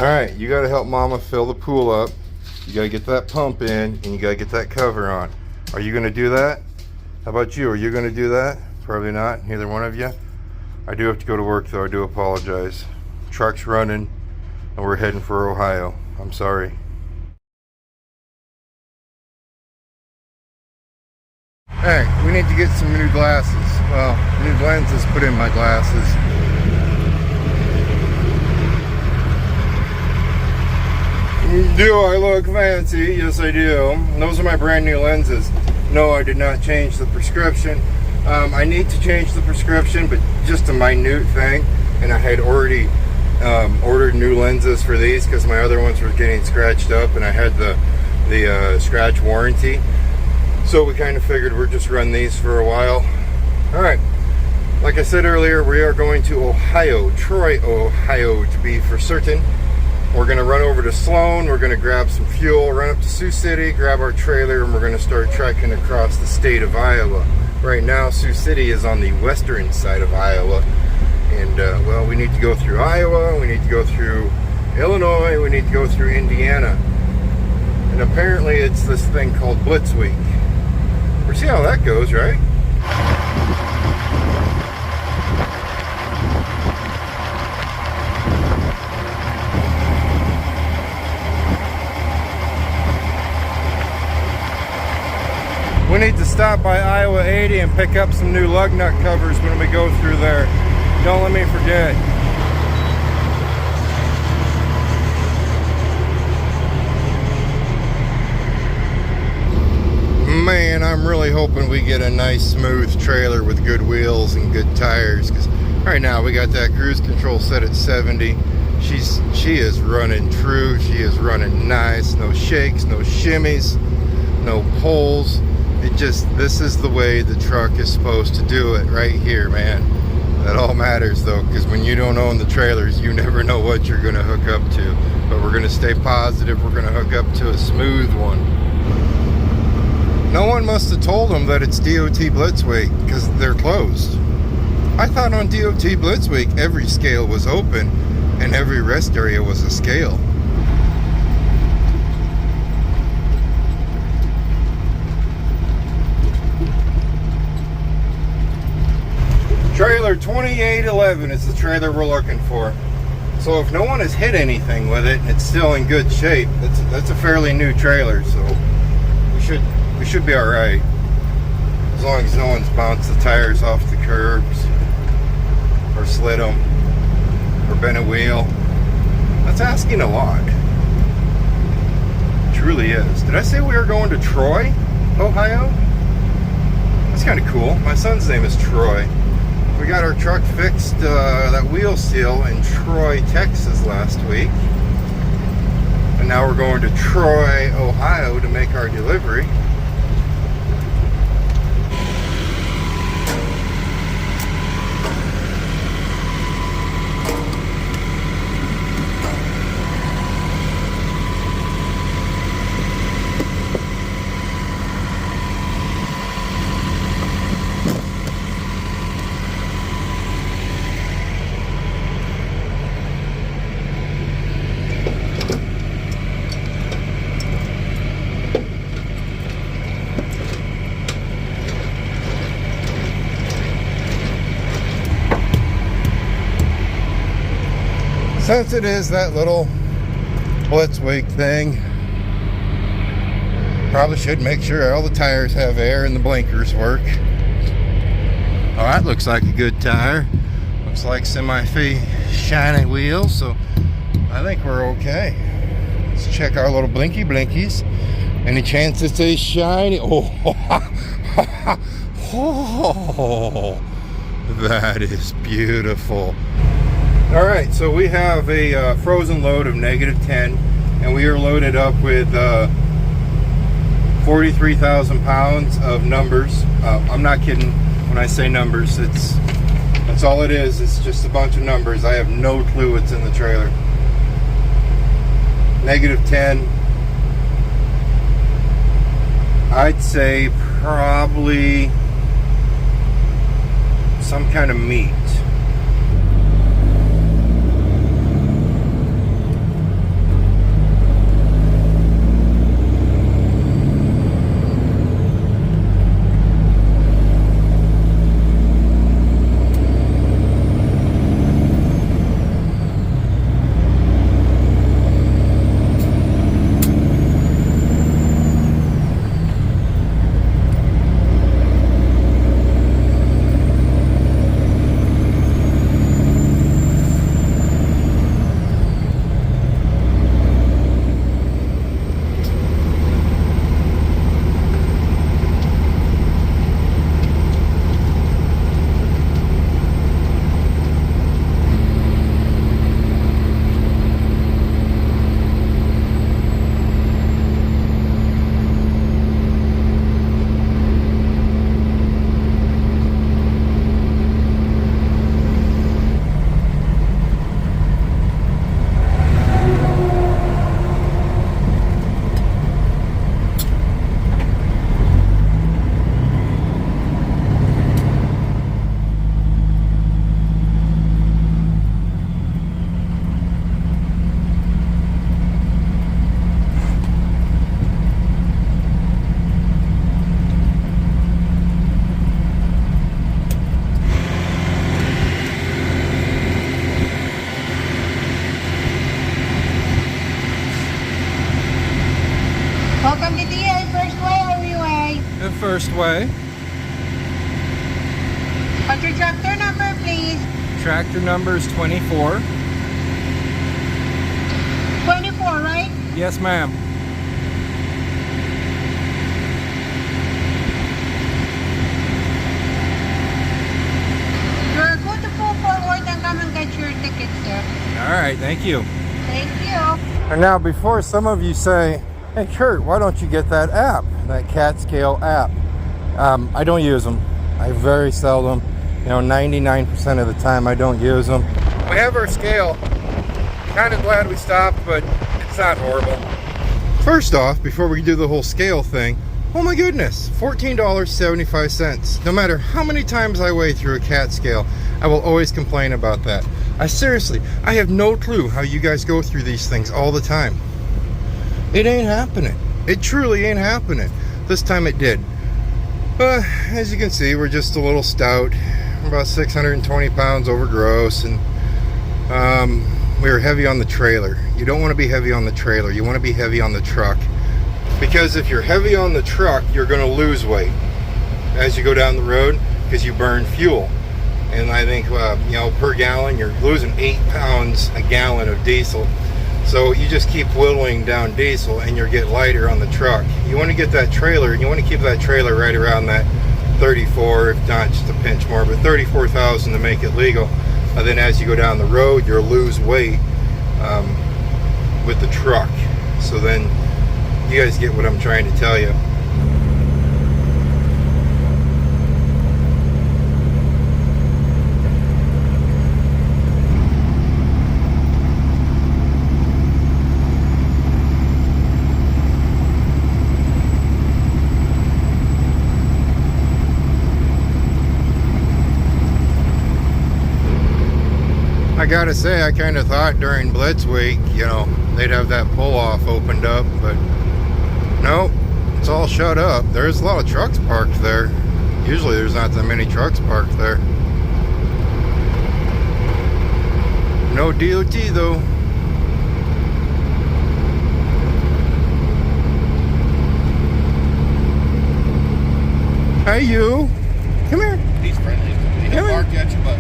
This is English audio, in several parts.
Alright, you gotta help mama fill the pool up. You gotta get that pump in, and you gotta get that cover on. Are you gonna do that? How about you? Are you gonna do that? Probably not, neither one of you. I do have to go to work though, I do apologize. Truck's running, and we're heading for Ohio. I'm sorry. Alright, we need to get some new glasses. Well, new lenses put in my glasses. Do I look fancy? Yes, I do. Those are my brand new lenses. No, I did not change the prescription. I need to change the prescription, but just a minute thing. And I had already ordered new lenses for these because my other ones were getting scratched up, and I had the scratch warranty. So we kind of figured we'd just run these for a while. All right. Like I said earlier, we are going to Ohio, Troy, Ohio, to be for certain. We're going to run over to Sloan, we're going to grab some fuel, run up to Sioux City, grab our trailer, and we're going to start trekking across the state of Iowa. Right now, Sioux City is on the western side of Iowa. And, well, we need to go through Iowa, we need to go through Illinois, we need to go through Indiana. And apparently it's this thing called Blitz week. We'll see how that goes, right? We need to stop by Iowa 80 and pick up some new lug nut covers when we go through there. Don't let me forget. Man, I'm really hoping we get a nice smooth trailer with good wheels and good tires, because right now we got that cruise control set at 70. She is running true, she is running nice, no shakes, no shimmies, no pulls. This is the way the truck is supposed to do it right here, man. That all matters though, because when you don't own the trailers, you never know what you're going to hook up to. But we're going to stay positive, we're going to hook up to a smooth one. No one must have told them that it's DOT Blitz Week, because they're closed. I thought on DOT Blitz Week every scale was open and every rest area was a scale. Trailer 2811 is the trailer we're looking for. So if no one has hit anything with it and it's still in good shape, that's a fairly new trailer, so we should be alright. As long as no one's bounced the tires off the curbs or slid them or bent a wheel. That's asking a lot. It truly is. Did I say we were going to Troy, Ohio? That's kind of cool. My son's name is Troy. We got our truck fixed, that wheel seal in Troy, Texas last week. And now we're going to Troy, Ohio to make our delivery. Since it is that little Blitz week thing, probably should make sure all the tires have air and the blinkers work. Oh, that looks like a good tire. Looks like semi-free shiny wheels, so I think we're okay. Let's check our little blinky blinkies. Any chance it's a shiny? Oh, oh, that is beautiful. All right, so we have a frozen load of -10, and we are loaded up with 43,000 pounds of numbers. I'm not kidding when I say numbers. That's all it is. It's just a bunch of numbers. I have no clue what's in the trailer. -10. I'd say probably some kind of meat. first way. What's your tractor number, please? Tractor number is 24. 24, right? Yes, ma'am. You're good to pull forward and come and get your tickets there. All right, thank you. Thank you. And now, before some of you say, hey Kurt, why don't you get that app, that CAT scale app? I don't use them. I very seldom, 99% of the time I don't use them. We have our scale. Kind of glad we stopped, but it's not horrible. First off, before we do the whole scale thing, oh my goodness, $14.75. No matter how many times I weigh through a CAT scale, I will always complain about that. I have no clue how you guys go through these things all the time. It ain't happening. It truly ain't happening. This time it did. As you can see, we're just a little stout. We're about 620 pounds over gross, and we were heavy on the trailer. You don't want to be heavy on the trailer. You want to be heavy on the truck. Because if you're heavy on the truck, you're going to lose weight as you go down the road because you burn fuel. And I think, per gallon, you're losing 8 pounds a gallon of diesel. So you just keep whittling down diesel and you'll get lighter on the truck. You want to get that trailer, you want to keep that trailer right around that 34, if not just a pinch more, but 34,000 to make it legal. And then as you go down the road, you'll lose weight with the truck. So then you guys get what I'm trying to tell you. I gotta say, I kind of thought during Blitz week, they'd have that pull-off opened up, but no, it's all shut up. There's a lot of trucks parked there. Usually there's not that many trucks parked there. No DOT though. Hey you, come here. He's friendly. He Come bark at you, but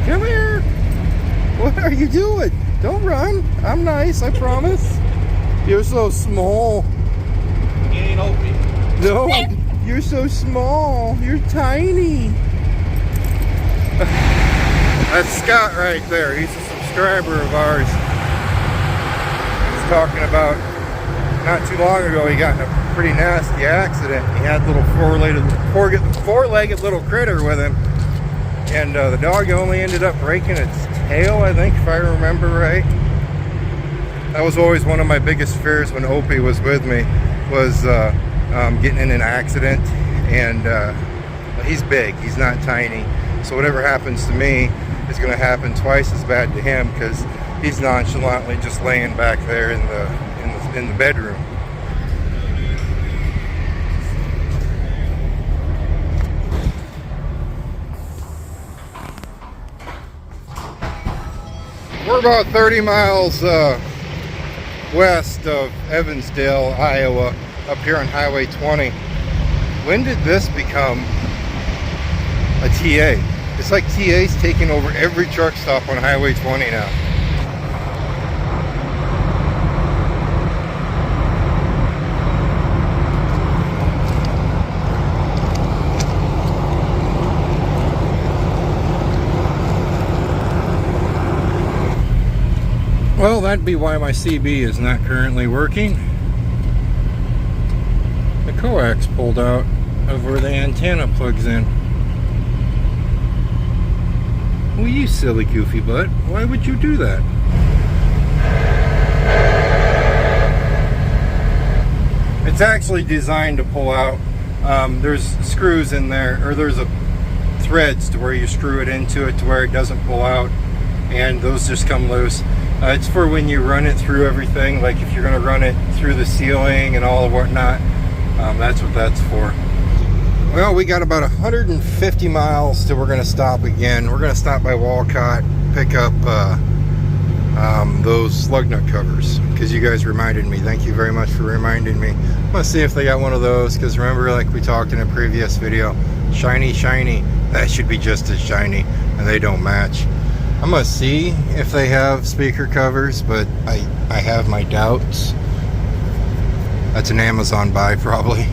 Come here. What are you doing? Don't run. I'm nice, I promise. You're so small. he ain't Opie. No, you're so small. You're tiny. That's Scott right there. He's a subscriber of ours. He's talking about not too long ago he got in a pretty nasty accident. He had a little four-legged little critter with him. And the dog only ended up breaking its tail, I think, if I remember right. That was always one of my biggest fears when Opie was with me, was getting in an accident. And he's big, he's not tiny. So whatever happens to me is going to happen twice as bad to him, because he's nonchalantly just laying back there in the bedroom. We're about 30 miles west of Evansdale, Iowa, up here on Highway 20. When did this become a TA? It's like TA's taking over every truck stop on Highway 20 now. Well, that'd be why my CB is not currently working. The coax pulled out of where the antenna plugs in. Well, you silly goofy butt. Why would you do that? It's actually designed to pull out. There's screws in there, or there's threads to where you screw it into it to where it doesn't pull out, and those just come loose. It's for when you run it through everything, like if you're going to run it through the ceiling and all of whatnot. That's what that's for. Well, we got about 150 miles till we're going to stop again. We're going to stop by Walcott, pick up those slug nut covers, because you guys reminded me. Thank you very much for reminding me. I'm gonna see if they got one of those, because remember, like we talked in a previous video, shiny, that should be just as shiny, and they don't match. I'm gonna see if they have speaker covers, but I have my doubts. That's an Amazon buy probably.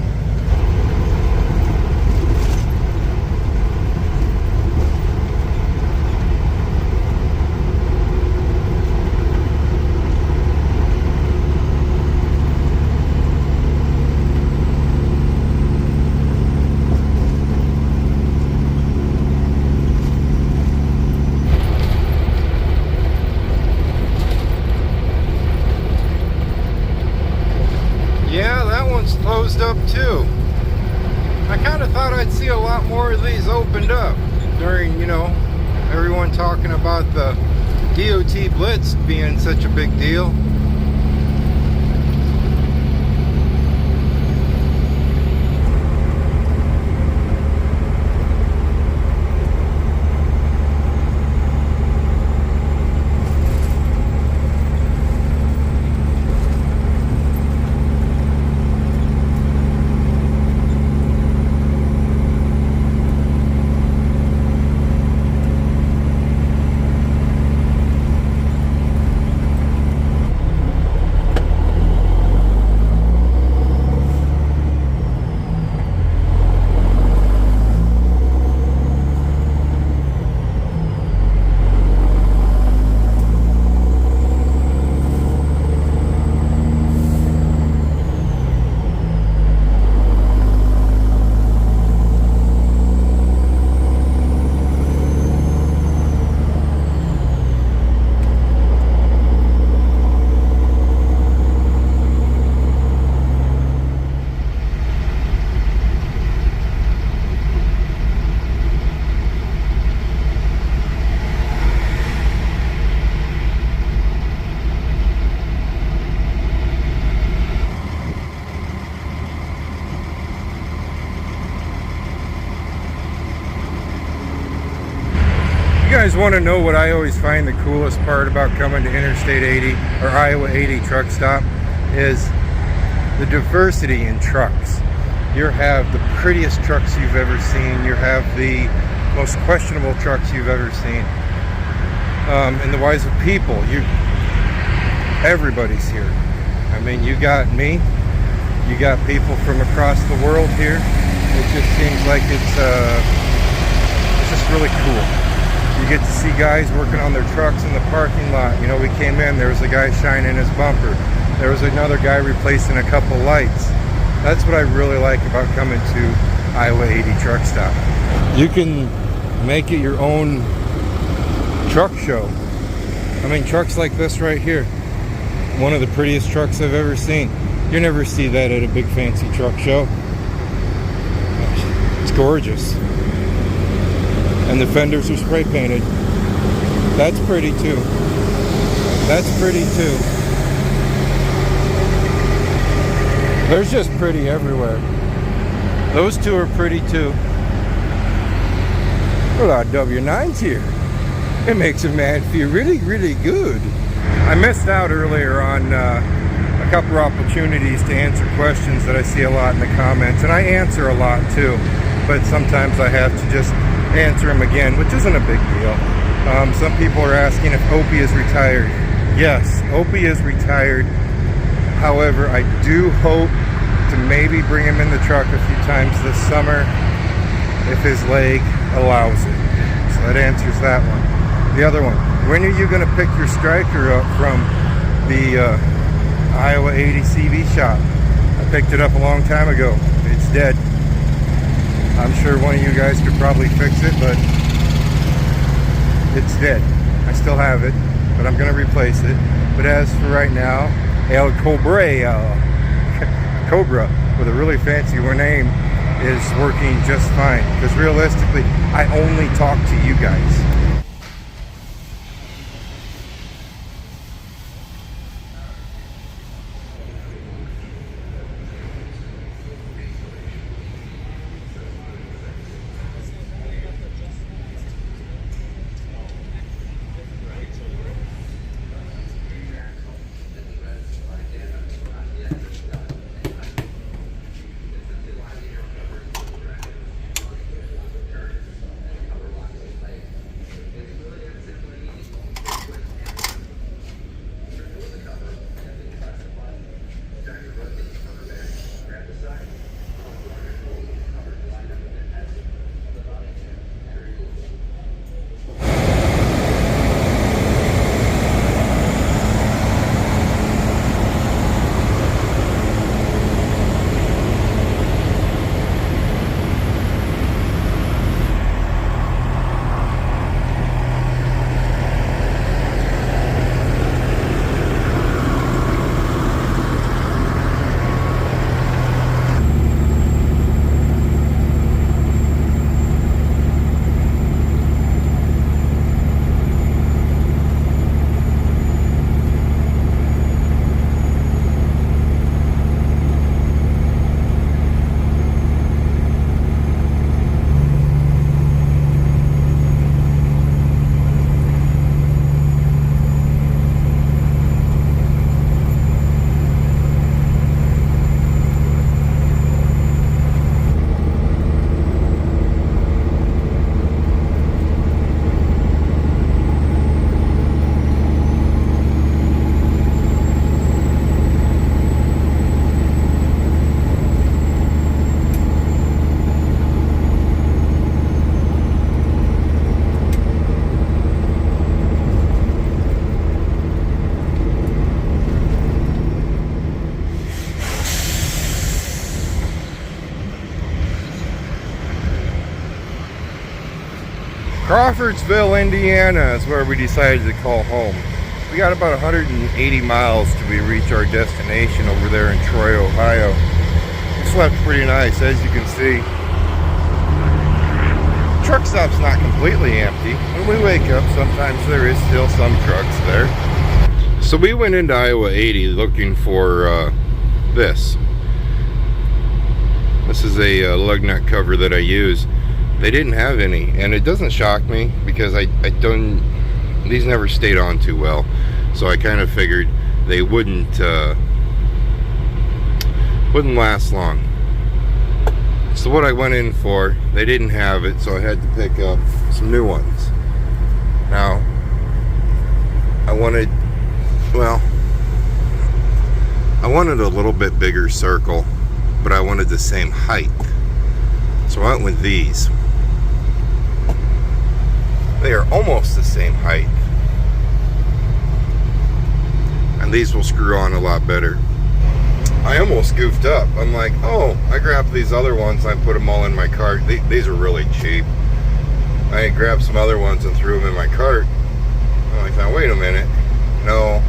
Yeah, that one's closed up too. I kind of thought I'd see a lot more of these opened up during, you know, everyone talking about the DOT Blitz being such a big deal. You guys want to know what I always find the coolest part about coming to Interstate 80 or Iowa 80 truck stop is the diversity in trucks. You have the prettiest trucks you've ever seen. You have the most questionable trucks you've ever seen. In the wise of people, everybody's here. I mean, you got me, you got people from across the world here. It just seems like it's just really cool. You get to see guys working on their trucks in the parking lot. You know, we came in, there was a guy shining his bumper. There was another guy replacing a couple lights. That's what I really like about coming to Iowa 80 truck stop. You can make it your own truck show. I mean, trucks like this right here, one of the prettiest trucks I've ever seen. You never see that at a big fancy truck show. It's gorgeous. And the fenders are spray painted. That's pretty too. That's pretty too. There's just pretty everywhere. Those two are pretty too. A lot of W9s here. It makes a man feel really, really good. I missed out earlier on a couple opportunities to answer questions that I see a lot in the comments, and I answer a lot too, but sometimes I have to just answer them again, which isn't a big deal. Some people are asking if Opie is retired. Yes, Opie is retired. However, I do hope to maybe bring him in the truck a few times this summer if his leg allows it. So that answers that one. The other one, when are you going to pick your striker up from the Iowa 80 CV shop? I picked it up a long time ago. It's dead. I'm sure one of you guys could probably fix it, but it's dead. I still have it, but I'm going to replace it. But as for right now, El Cobra with a really fancy name is working just fine. Because realistically, I only talk to you guys. Crawfordsville, Indiana is where we decided to call home. We got about 180 miles till we reach our destination over there in Troy, Ohio. We slept pretty nice, as you can see. Truck stop's not completely empty. When we wake up, sometimes there is still some trucks there. So we went into Iowa 80 looking for this. This is a lug nut cover that I use. They didn't have any, and it doesn't shock me because these never stayed on too well. So I kind of figured they wouldn't last long. So what I went in for, they didn't have it, so I had to pick up some new ones. Now, I wanted a little bit bigger circle, but I wanted the same height. So I went with these. They are almost the same height. And these will screw on a lot better. I almost goofed up. I'm like, oh, I grabbed these other ones and I put them all in my cart. These are really cheap. I grabbed some other ones and threw them in my cart. I'm like, now wait a minute. No.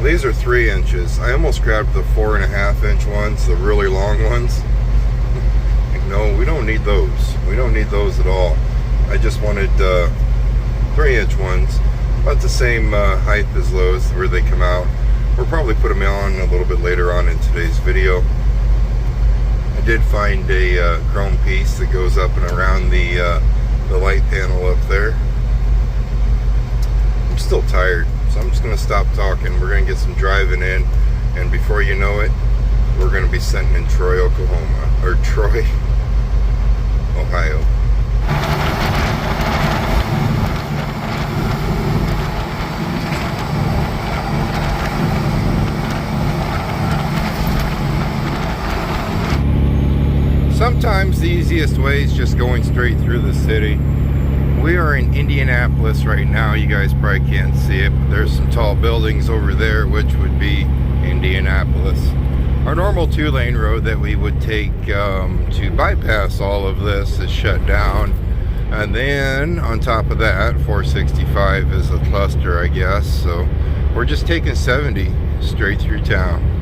These are 3 inches. I almost grabbed the 4.5 inch ones, the really long ones. Like, no, we don't need those. We don't need those at all. I just wanted 3 inch ones. About the same height as those where they come out. We'll probably put them on a little bit later on in today's video. I did find a chrome piece that goes up and around the light panel up there. I'm still tired, so I'm just going to stop talking. We're going to get some driving in, and before you know it, we're going to be sitting in Troy, Oklahoma, or Troy, Ohio. Sometimes the easiest way is just going straight through the city. We are in Indianapolis right now. You guys probably can't see it, but there's some tall buildings over there, which would be Indianapolis. Our normal 2-lane road that we would take to bypass all of this is shut down. And then on top of that, 465 is a cluster, I guess. So we're just taking 70 straight through town.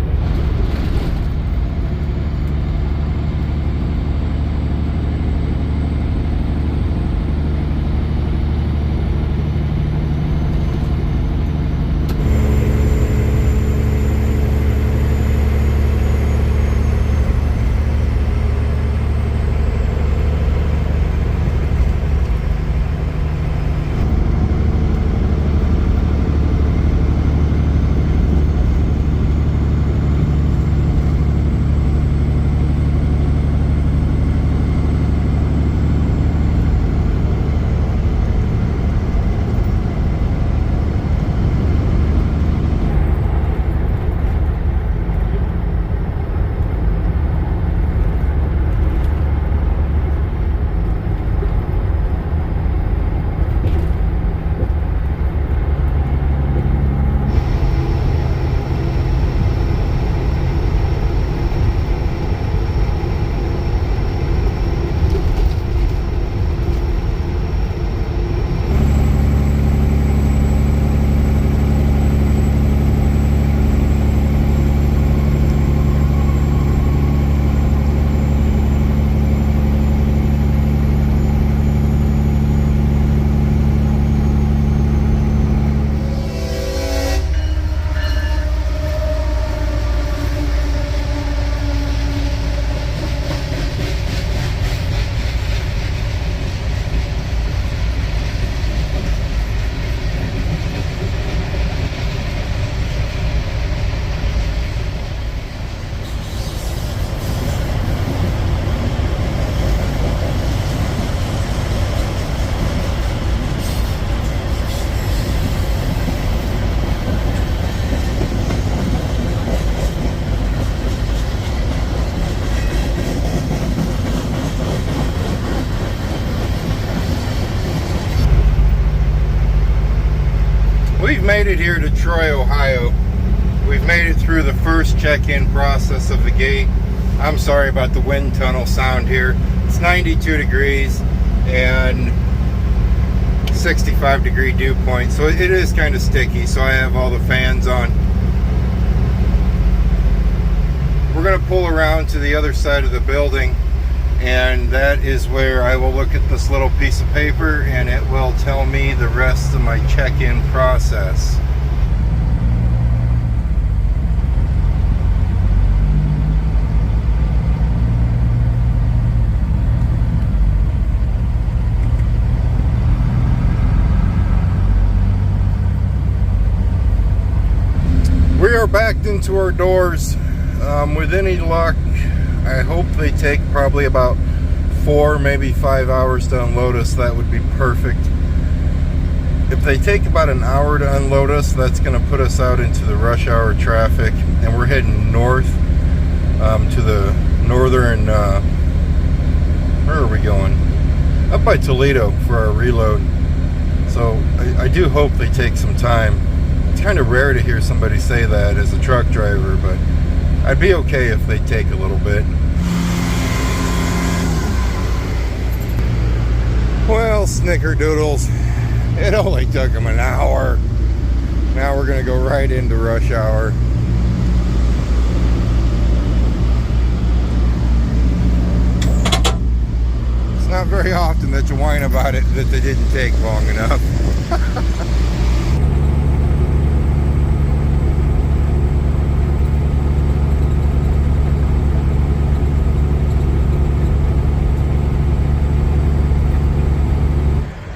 We've made it here to Troy, Ohio. We've made it through the first check-in process of the gate. I'm sorry about the wind tunnel sound here. It's 92 degrees and 65-degree dew point, so it is kind of sticky. So I have all the fans on. We're going to pull around to the other side of the building, and that is where I will look at this little piece of paper, and it will tell me the rest of my check-in process. We are backed into our doors. With any luck, I hope they take probably about 4, maybe 5 hours to unload us. That would be perfect. If they take about an hour to unload us, that's going to put us out into the rush hour traffic, and we're heading north to the northern, where are we going? Up by Toledo for our reload. So I do hope they take some time. It's kind of rare to hear somebody say that as a truck driver, but I'd be okay if they take a little bit. Well, snickerdoodles, it only took them an hour. Now we're gonna go right into rush hour. It's not very often that you whine about it that they didn't take long enough.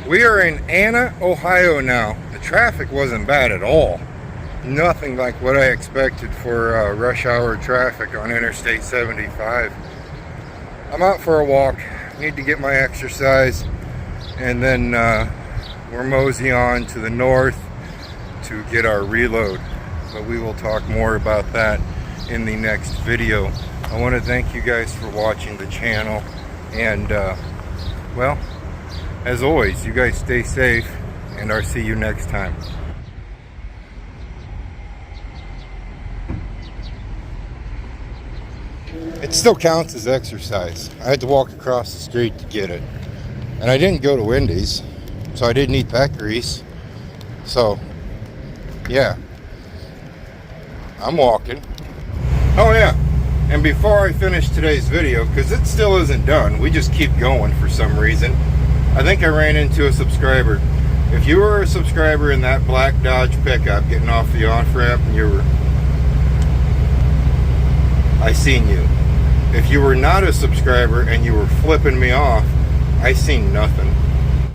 We are in Anna, Ohio now. The traffic wasn't bad at all. Nothing like what I expected for rush hour traffic on Interstate 75. I'm out for a walk. Need to get my exercise. And then we're mosey on to the north to get our reload. But we will talk more about that in the next video. I want to thank you guys for watching the channel. And, well, as always, you guys stay safe, and I'll see you next time. It still counts as exercise. I had to walk across the street to get it. And I didn't go to Wendy's, so I didn't eat that grease. So, yeah. I'm walking. Oh yeah, and before I finish today's video, because it still isn't done, we just keep going for some reason. I think I ran into a subscriber. If you were a subscriber in that black Dodge pickup getting off the off-ramp and you were... I seen you. If you were not a subscriber and you were flipping me off, I seen nothing.